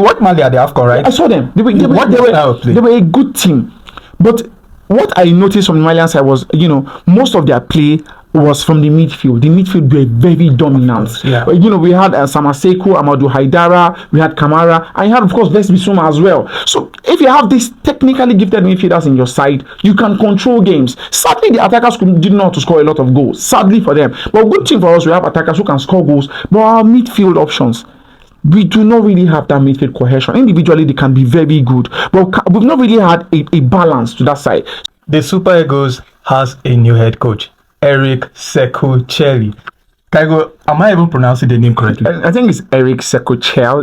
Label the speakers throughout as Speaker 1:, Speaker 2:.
Speaker 1: What Mali at the AFCON, right?
Speaker 2: I saw them. They were a good team. But what I noticed from the Malian side was, most of their play was from the midfield. The midfield were very dominant.
Speaker 1: Yeah.
Speaker 2: We had Sekou, Amadou Haidara, we had Kamara, and you had, of course, Best Bissouma as well. So if you have these technically gifted midfielders in your side, you can control games. Sadly, the attackers did not to score a lot of goals. Sadly for them. But good thing for us, we have attackers who can score goals. But our midfield options, we do not really have that midfield cohesion. Individually, they can be very good, but we've not really had a balance to that side.
Speaker 1: The Super Eagles has a new head coach, Eric Sekou Chelle. Kygo, am I even pronouncing the name correctly?
Speaker 2: I think it's Eric Sekou Chelle.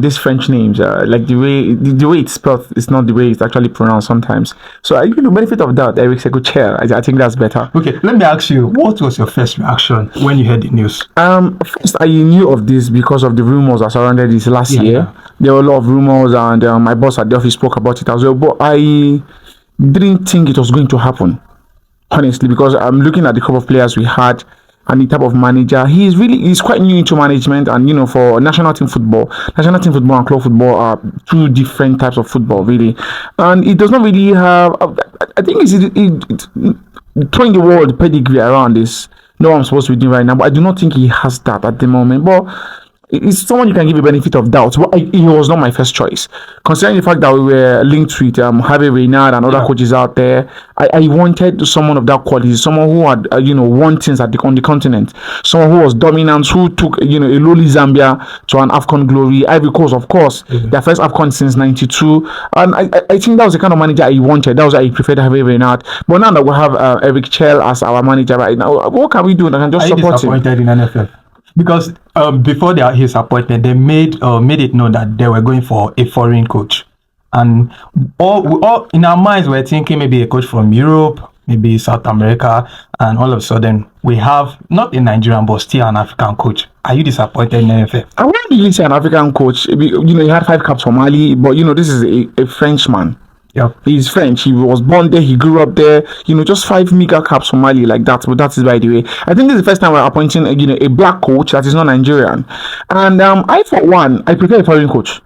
Speaker 2: These French names, like the way it's spelled is not the way it's actually pronounced sometimes. So, benefit of that, Eric Sekou Chelle. I think that's better.
Speaker 1: Okay, let me ask you, what was your first reaction when you heard the news?
Speaker 2: First, I knew of this because of the rumors that surrounded this last year. There were a lot of rumors, and my boss at the office spoke about it as well. But I didn't think it was going to happen, honestly, because I'm looking at the couple of players we had and the type of manager. He's quite new into management, and for national team football and club football are two different types of football, really. And it does not really have, I think it's throwing the word pedigree around this. No, I'm supposed to be doing right now, but I do not think he has that at the moment. But it's someone you can give a benefit of doubt. But he was not my first choice, considering the fact that we were linked with Harvey Reynard and other coaches out there. I wanted someone of that quality, someone who had won things on the continent, someone who was dominant, who took a lowly Zambia to an AFCON glory. Ivory Coast, of course, their first AFCON since '92, and I think that was the kind of manager I wanted. That was why I preferred Harvey Reynard. But now that we have Eric Chelle as our manager right now, what can we do? I can just support him.
Speaker 1: Are you disappointed in NFF? Because before his appointment, they made it known that they were going for a foreign coach, and all in our minds we're thinking maybe a coach from Europe, maybe South America, and all of a sudden we have not a Nigerian but still an African coach. Are you disappointed in NFF?
Speaker 2: I wouldn't really say an African coach. He had 5 caps for Mali, but this is a Frenchman.
Speaker 1: Yeah,
Speaker 2: he's French. He was born there. He grew up there. Just 5 mega caps for Mali like that. But that is by the way. I think this is the first time we're appointing a black coach that is not Nigerian. And I, for one, I prefer a foreign coach.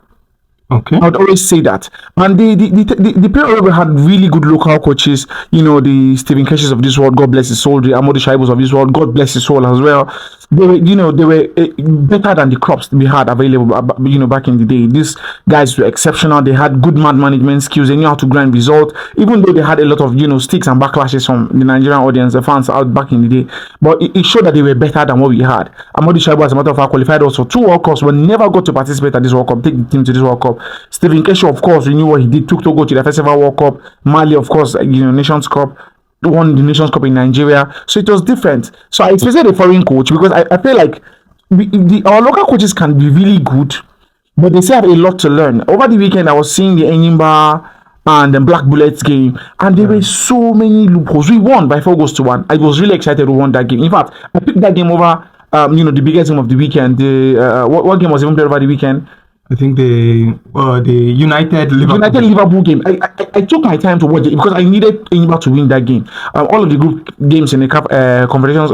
Speaker 1: Okay.
Speaker 2: I would always say that. And the period we had really good local coaches, the Stephen Keshes of this world, God bless his soul, the Amadou Shaibos of this world, God bless his soul as well. They were better than the crops we had available, back in the day. These guys were exceptional. They had good man management skills. They knew how to grind results, even though they had a lot of, sticks and backlashes from the Nigerian audience, the fans out back in the day. But it showed that they were better than what we had. Amadou Shaibos, as a matter of fact, qualified us for 2 World Cups, but never got to participate at this World Cup, take the team to this World Cup. Stephen Keshe, of course, we knew what he did, took Togo to the first ever World Cup. Mali, of course, Nations Cup, won the Nations Cup in Nigeria. So it was different. So I expected a foreign coach because I feel like our local coaches can be really good, but they still have a lot to learn. Over the weekend, I was seeing the Enyimba and the Black Bullets game, and there were so many loopholes. We won by 4 goals to 1. I was really excited to win that game. In fact, I picked that game over, the biggest game of the weekend. What game was even played over the weekend?
Speaker 1: I think the United
Speaker 2: Liverpool game. I took my time to watch it because I needed Enyimba to win that game. All of the group games in the Confederations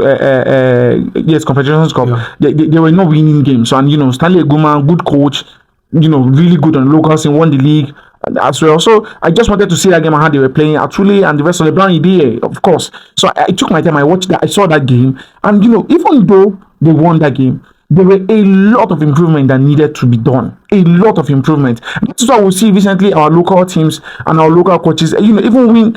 Speaker 2: Cup, they were not winning games. So, and Stanley Eguma, good coach, really good on locals and won the league as well. So I just wanted to see that game and how they were playing Atuli and the rest of the Brown EDA, of course. So I took my time. I watched that. I saw that game, and even though they won that game, there were a lot of improvement that needed to be done. A lot of improvement. That's why we see recently our local teams and our local coaches. Even when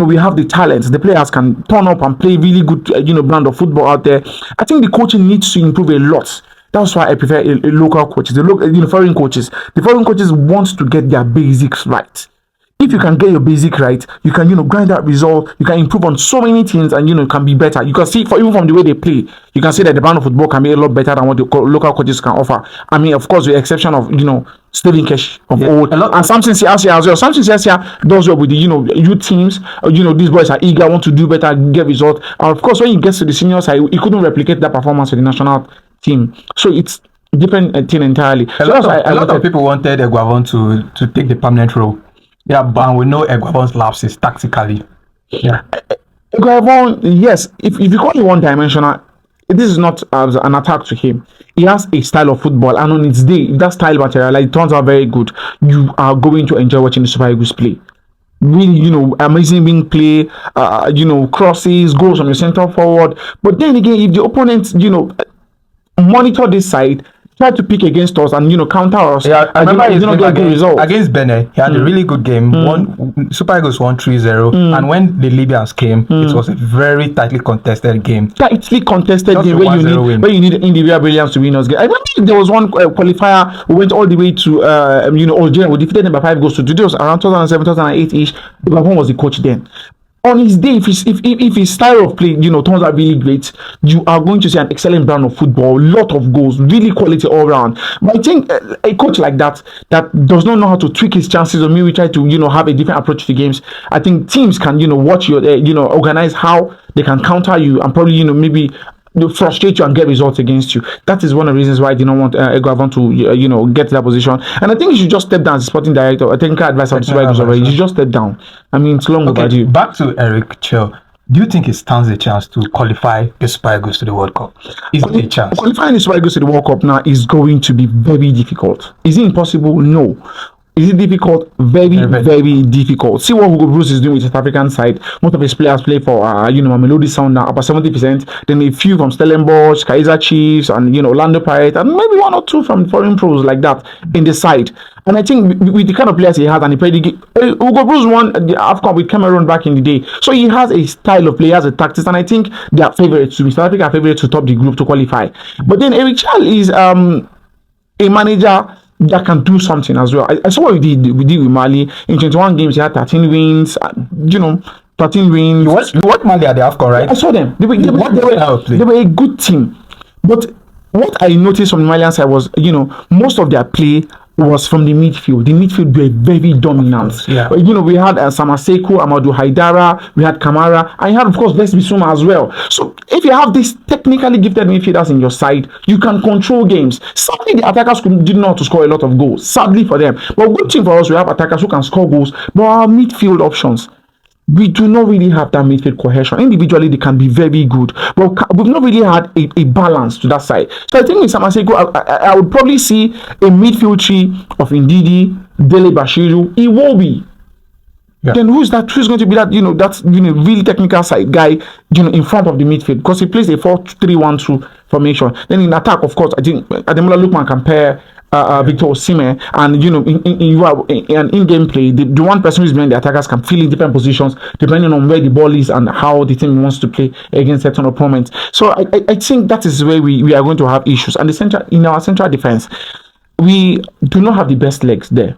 Speaker 2: we have the talent, the players can turn up and play really good, brand of football out there. I think the coaching needs to improve a lot. That's why I prefer a local coaches. The foreign coaches. The foreign coaches want to get their basics right. If you can get your basic right, you can, grind that result. You can improve on so many things, and it can be better. You can see, even from the way they play, you can see that the brand of football can be a lot better than what the local coaches can offer. I mean, of course, with the exception of Stephen Keshe of old, and Samson Siasia as well. Samson Siasia does well with the youth teams. These boys are eager, want to do better, get results. And of course, when he gets to the senior side, he couldn't replicate that performance with the national team. So it's different thing entirely.
Speaker 1: A lot of people wanted Eguavon to take the permanent role. Yeah, but we know Eguavon's lapses tactically. Yeah.
Speaker 2: Eguavon, yes, if you call it one-dimensional, this is not as an attack to him. He has a style of football, and on its day, if that style materializes, it turns out very good. You are going to enjoy watching the Super Eagles play. Really, amazing wing play, crosses, goals from your center forward. But then again, if the opponent, monitor this side, try to pick against us and counter us.
Speaker 1: Yeah, I remember his game
Speaker 2: get good results.
Speaker 1: against Benin. He had a really good game. Super Eagles won 3-0. And when the Libyans came, it was a very tightly contested game.
Speaker 2: Tightly contested game where you need individual brilliance to win us game. I remember there was one qualifier who went all the way to Algeria. We defeated them by 5 goals to 2. It was around 2007, 2008 ish. Gabon was the coach then. On his day, if his style of play, turns out really great, you are going to see an excellent brand of football, lot of goals, really quality all round. But I think a coach like that does not know how to tweak his chances, or maybe try to have a different approach to games. I think teams can watch your organize how they can counter you, and probably maybe frustrate you and get results against you. That is one of the reasons why I did not want Eguavoen to get to that position. And I think he should just step down as sporting director. I think I advise him to he should just step down. I mean, it's long overdue.
Speaker 1: Back to Eric Chelle. Do you think he stands a chance to qualify the Super Eagles to the World Cup? Is it a chance?
Speaker 2: Qualifying the Super Eagles to the World Cup now is going to be very difficult. Is it impossible? No. Is it difficult? Very difficult. See what Hugo Bruce is doing with the South African side. Most of his players play for Mamelodi Sundowns, about 70%. Then a few from Stellenbosch, Kaizer Chiefs, and Orlando Pirates, and maybe 1 or 2 from foreign pros like that in the side. And I think with the kind of players he has, and Hugo Bruce won the AFCON with Cameroon back in the day, so he has a style of play, he has a tactics, and I think they are favorites to be South Africa, are favorites to top the group to qualify. But then Eric Chelle is a manager that can do something as well. I saw what we did with Mali. In 21 games, he had 13 wins. 13 wins.
Speaker 1: You watched Mali at the AFCON, right?
Speaker 2: I saw them. They were a good team. But what I noticed from the Malian side was, most of their play was from the midfield. The midfield were very dominant.
Speaker 1: Yeah.
Speaker 2: We had Sekou, Amadou Haidara, we had Kamara, and you had, of course, Bless Bissouma as well. So if you have these technically gifted midfielders in your side, you can control games. Sadly, the attackers did not to score a lot of goals. Sadly for them. But good thing for us, we have attackers who can score goals. But our midfield options, we do not really have that midfield cohesion. Individually, they can be very good, but we've not really had a balance to that side. So I think with Sekou, I would probably see a midfield tree of Ndidi, Dele Bashiru, Iwobi. Yeah. Then who's going to be that really technical side guy in front of the midfield, because he plays a 4-3-1-2 formation. Then in attack, of course, I think Ademola Lookman can pair Victor Osimhen, and in gameplay, the one person who's behind the attackers can fill in different positions depending on where the ball is and how the team wants to play against certain opponents. So I think that is where we are going to have issues. And in our central defense, we do not have the best legs there.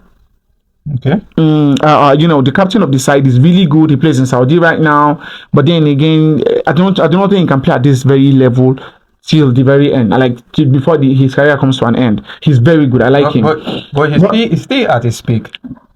Speaker 1: Okay.
Speaker 2: The captain of the side is really good. He plays in Saudi right now, but then again, I don't think he can play at this very level till the very end. Before his career comes to an end. He's very good. I like him.
Speaker 1: But he's still at his peak.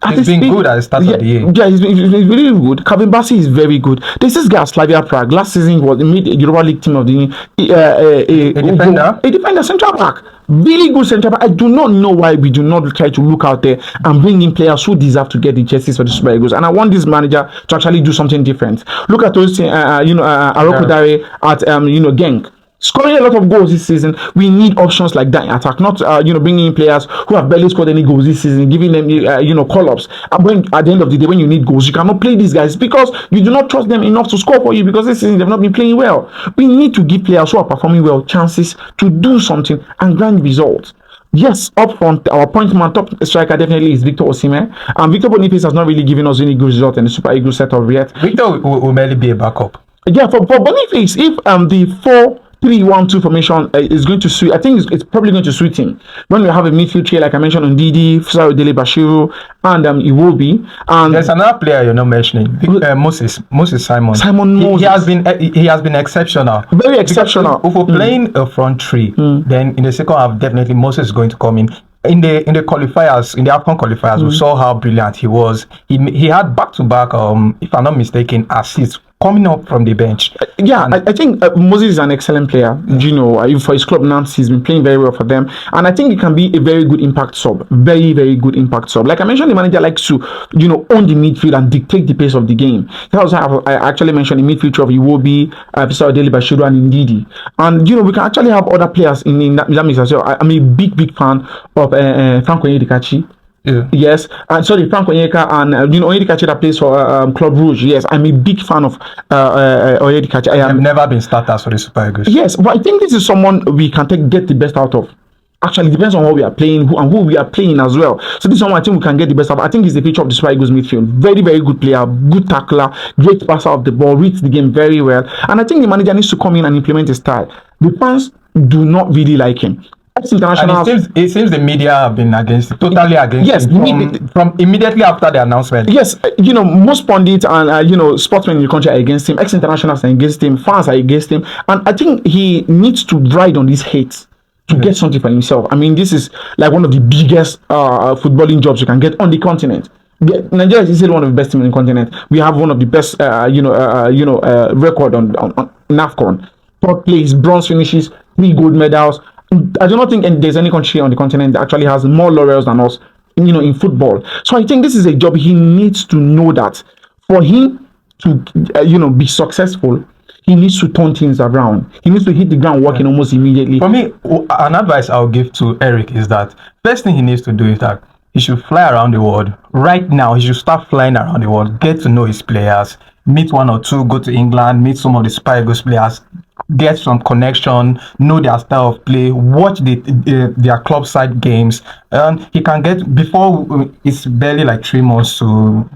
Speaker 1: He's been good at the start of the year.
Speaker 2: Yeah, he's really good. Kevin Bassey is very good. There's this guy at Slavia Prague. Last season was the Europa League team of the a defender, central back. Really good central back. I do not know why we do not try to look out there and bring in players who deserve to get the jerseys for the Super Eagles. And I want this manager to actually do something different. Look at those, Aroko Dare at Genk. Scoring a lot of goals this season. We need options like that in attack, not bringing in players who have barely scored any goals this season, giving them call-ups. And when at the end of the day, when you need goals, you cannot play these guys because you do not trust them enough to score for you, because this season they've not been playing well. We need to give players who are performing well chances to do something and grind results. Yes, up front, our point man, top striker definitely is Victor Osimhen. And Victor Boniface has not really given us any good result in the Super Eagles setup yet.
Speaker 1: Victor will merely be a backup.
Speaker 2: Yeah, for Boniface, if the 4-3-1-2 formation is going to suit, I think it's probably going to suit him. When we have a midfield chair, like I mentioned, on Didi, Dele Bashiru, and Iwobi. And
Speaker 1: there's another player you're not mentioning, Moses Simon. He has been exceptional.
Speaker 2: Very exceptional.
Speaker 1: If we're playing a front three, then in the second half, definitely Moses is going to come in. In the qualifiers, in the AFCON qualifiers, we saw how brilliant he was. He had back-to-back, if I'm not mistaken, assists coming up from the bench.
Speaker 2: Yeah, I think Moses is an excellent player. For his club now, he's been playing very well for them, and I think he can be a very good impact sub. Very, very good impact sub. Like I mentioned, the manager likes to, own the midfield and dictate the pace of the game. That was how I actually mentioned the midfield of Iwobi, Dele Bashiru, and Ndidi. And we can actually have other players in that mix as well. I'm a big fan of Franco Edikachi.
Speaker 1: Yeah.
Speaker 2: Yes, and sorry, Frank Onyeka and Onyedikachi that plays for Club Rouge. Yes, I'm a big fan of Onyedikachi. I
Speaker 1: have never been starters for the Super Eagles.
Speaker 2: Yes, but I think this is someone we can get the best out of. Actually, it depends on what we are playing, who we are playing as well. So this is someone I think we can get the best out of. I think he's the future of the Super Eagles midfield. Very, very good player, good tackler, great passer of the ball, reads the game very well. And I think the manager needs to come in and implement his style. The fans do not really like him.
Speaker 1: And it seems the media have been totally against him from immediately after the announcement.
Speaker 2: Yes, most pundits and sportsmen in the country are against him. Ex-internationals are against him. Fans are against him, and I think he needs to ride on this hate to get something for himself. I mean, this is like one of the biggest footballing jobs you can get on the continent. Nigeria is still one of the best teams on the continent. We have one of the best, record on NAFCON. Third place, bronze finishes, 3 gold medals. I do not think there's any country on the continent that actually has more laurels than us, in football. So I think this is a job he needs to know that for him to, be successful, he needs to turn things around. He needs to hit the ground working almost immediately.
Speaker 1: For me, an advice I'll give to Eric is that first thing he needs to do is that he should fly around the world. Right now, he should start flying around the world, get to know his players, meet one or two, go to England, meet some of the Super Eagles players, get some connection, know their style of play, watch their club side games, and he can get, before it's barely like 3 months to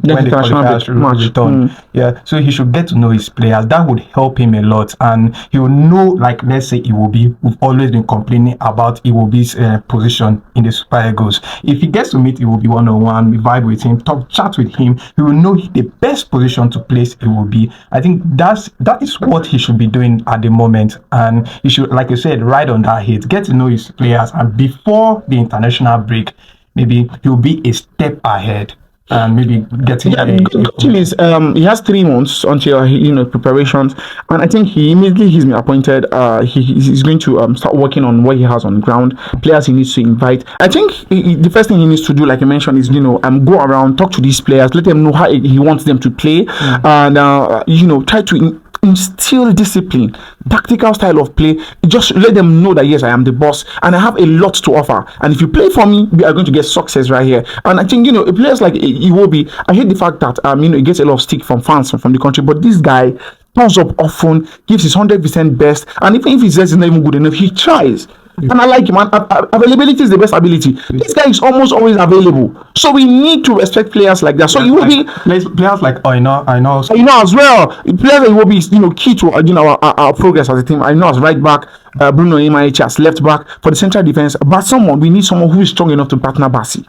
Speaker 1: when the qualifiers return. Yeah, so he should get to know his players. That would help him a lot, and he will know, like, let's say we've always been complaining about Iwobi's position in the Super Eagles. If he gets to meet Iwobi one-on-one, vibe with him, chat with him, he will know the best position to place Iwobi. I think that is what he should be doing at the moment, and he should, like you said, ride on that hit, get to know his players, and before the international break, maybe he'll be a step ahead and maybe getting
Speaker 2: good thing is he has 3 months until preparations, and I think he's been appointed. He's going to start working on what he has on ground, players he needs to invite. I think the first thing he needs to do, like I mentioned, is go around, talk to these players, let them know how he wants them to play, and try to instill discipline, tactical style of play. Just let them know that yes, I am the boss and I have a lot to offer, and if you play for me, we are going to get success right here. And I think players like Iwobi, I hate the fact that he gets a lot of stick from fans from the country, but this guy turns up often, gives his 100% best, and even if he says it's not even good enough, he tries. And I like him. And availability is the best ability. This guy is almost always available. So we need to respect players like that. So you will be
Speaker 1: players like I know
Speaker 2: as well. Players like will be key to our progress as a team. I know as right back, Bruno Imaichi as left back for the central defense. But we need someone who is strong enough to partner Bassi.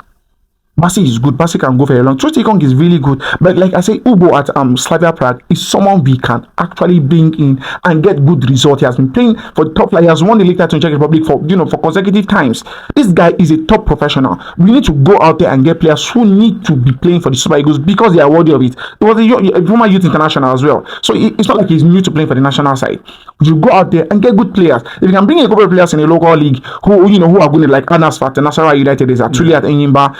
Speaker 2: Bassi is good. Bassi can go very long. Trotikong is really good. But like I say, Ubo at Slavia Prague is someone we can actually bring in and get good results. He has been playing for the top. He has won the league title in Czech Republic for consecutive times. This guy is a top professional. We need to go out there and get players who need to be playing for the Super Eagles because they are worthy of it. It was a former youth international as well. So it's not like he's new to playing for the national side. You go out there and get good players. If you can bring a couple of players in a local league who are going to, like Anas Fat, Nasarawa United is actually at Enyimba.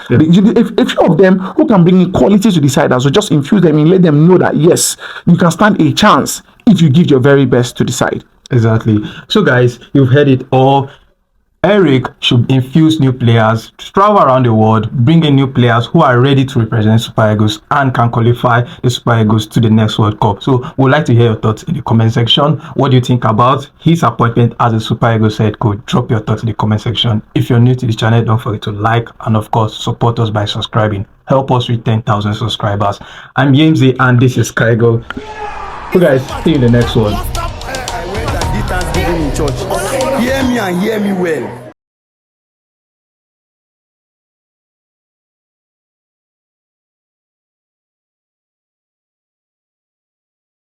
Speaker 2: If a few of them who can bring in quality to the side, so just infuse them in, let them know that yes, you can stand a chance if you give your very best to the side.
Speaker 1: Exactly. So guys, you've heard it all. Eric should infuse new players, travel around the world, bring in new players who are ready to represent Super Eagles and can qualify the Super Eagles to the next World Cup. So we'd like to hear your thoughts in the comment section. What do you think about his appointment as a Super Eagles head coach? Drop your thoughts in the comment section. If you're new to the channel, don't forget to like and of course support us by subscribing. Help us reach 10,000 subscribers. I'm Yimzy and this is Kygo. So guys, see you in the next one.
Speaker 3: Hear me and hear me well.